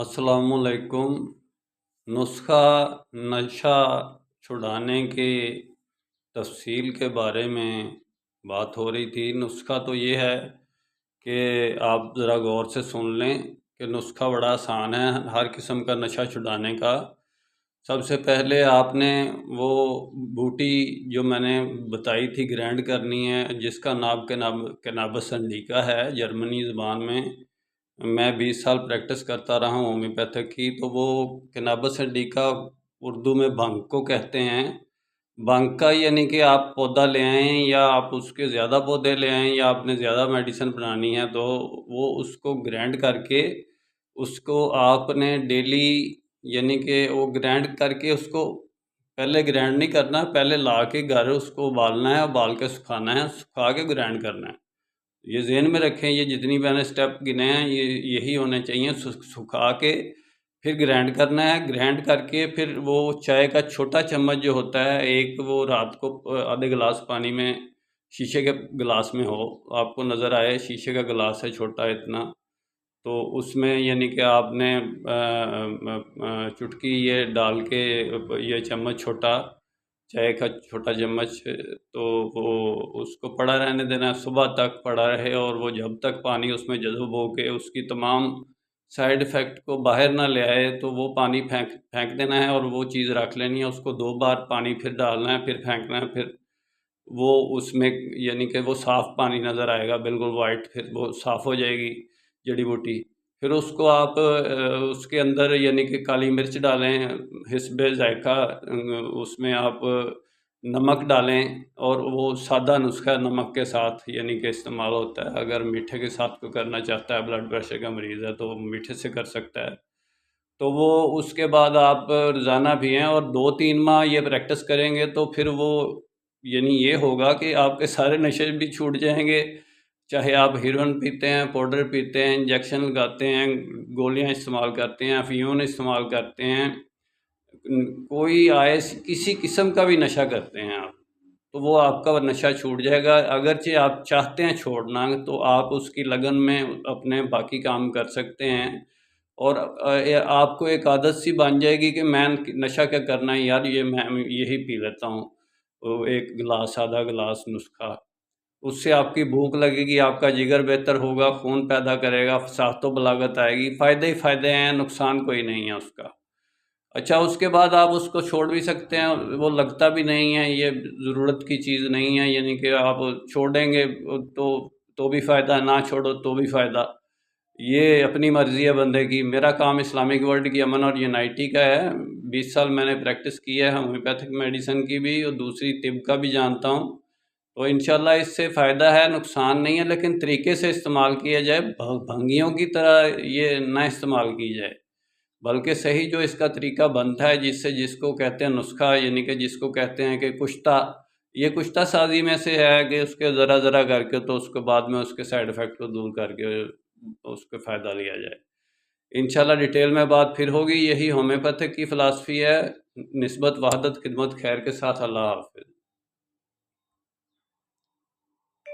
अस्सलाम वालेकुम। नुस्खा नशा छुड़ाने के तफसील के बारे में बात हो रही थी। नुस्खा तो ये है कि आप ज़रा गौर से सुन लें कि नुस्खा बड़ा आसान है हर किस्म का नशा छुड़ाने का। सबसे पहले आपने वो बूटी जो मैंने बताई थी ग्राइंड करनी है, जिसका नाम कैनाबिस इंडिका है जर्मनी ज़बान में। मैं 20 साल प्रैक्टिस करता रहा हूँ होम्योपैथिक की, तो वो कैनाबिस इंडिका उर्दू में भंग को कहते हैं। भंग का यानी कि आप पौधा ले आएँ या आप उसके ज़्यादा पौधे ले आएँ या आपने ज़्यादा मेडिसिन बनानी है, तो वो उसको ग्राइंड करके उसको आपने डेली यानी कि वो ग्राइंड करके उसको पहले ग्राइंड नहीं करना, पहले ला के घर उसको उबालना है, उबाल के सुखाना है, सुखा के ग्राइंड करना है। ये ज़हन में रखें, ये जितनी मैंने स्टेप गिने हैं ये यही होने चाहिए। सुखा के फिर ग्राइंड करना है, ग्राइंड करके फिर वो चाय का छोटा चम्मच जो होता है एक, वो रात को आधे गिलास पानी में, शीशे के गिलास में हो, आपको नज़र आए शीशे का गिलास है छोटा इतना, तो उसमें यानी कि आपने चुटकी ये डाल के, ये चम्मच छोटा, चाय का छोटा चम्मच, तो वो उसको पड़ा रहने देना है, सुबह तक पड़ा रहे, और वो जब तक पानी उसमें जज़्ब हो के उसकी तमाम साइड इफ़ेक्ट को बाहर ना ले आए, तो वो पानी फेंक फेंक देना है और वो चीज़ रख लेनी है। उसको 2 बार पानी फिर डालना है, फिर फेंकना है, फिर वो उसमें यानी कि वो साफ़ पानी नज़र आएगा बिल्कुल वाइट, फिर वो साफ़ हो जाएगी जड़ी बूटी। फिर उसको आप उसके अंदर यानी कि काली मिर्च डालें, हिस्बे ज़ायक़ा, उसमें आप नमक डालें, और वो सादा नुस्खा नमक के साथ यानी कि इस्तेमाल होता है। अगर मीठे के साथ कोई करना चाहता है, ब्लड प्रेशर का मरीज़ है, तो वो मीठे से कर सकता है। तो वो उसके बाद आप रोज़ाना भी हैं और 2-3 माह ये प्रैक्टिस करेंगे, तो फिर वो यानी ये होगा कि आपके सारे नशे भी छूट जाएंगे। चाहे आप हेरोइन पीते हैं, पाउडर पीते हैं, इंजेक्शन लगाते हैं, गोलियां इस्तेमाल करते हैं, अफीम इस्तेमाल करते हैं, कोई आए किसी किस्म का भी नशा करते हैं आप, तो वो आपका नशा छूट जाएगा। अगरचे आप चाहते हैं छोड़ना, तो आप उसकी लगन में अपने बाकी काम कर सकते हैं, और आपको एक आदत सी बन जाएगी कि मैं नशा क्या करना है यार, ये मैं यही पी लेता हूँ, वो एक गिलास, आधा गिलास नुस्खा। उससे आपकी भूख लगेगी, आपका जिगर बेहतर होगा, खून पैदा करेगा, साख्तो बलागत आएगी, फ़ायदे ही फ़ायदे हैं, नुकसान कोई नहीं है उसका। अच्छा, उसके बाद आप उसको छोड़ भी सकते हैं, वो लगता भी नहीं है, ये ज़रूरत की चीज़ नहीं है, यानी कि आप छोड़ेंगे तो भी फ़ायदा, ना छोड़ो तो भी फ़ायदा। ये अपनी मर्ज़ी है बंदे की। मेरा काम इस्लामिक वर्ल्ड की अमन और यूनाइटी का है। 20 साल मैंने प्रैक्टिस की है होम्योपैथिक मेडिसिन की भी और दूसरी तिब का भी जानता हूँ। तो इंशाल्लाह इससे फ़ायदा है, नुकसान नहीं है, लेकिन तरीके से इस्तेमाल किया जाए, भंगियों की तरह ये ना इस्तेमाल की जाए, बल्कि सही जो इसका तरीका बनता है, जिससे जिसको कहते हैं नुस्खा, यानी कि जिसको कहते हैं कि कुश्ता, ये कुश्ता साजी में से है कि उसके ज़रा ज़रा करके, तो उसके बाद में उसके साइड इफ़ेक्ट को दूर करके उसका फ़ायदा लिया जाए। इंशाल्लाह डिटेल में बात फिर होगी। यही होम्योपैथिक की फ़िलासफ़ी है। निस्बत वहदत खिदमत खैर के साथ। अल्लाह हाफ़िज़।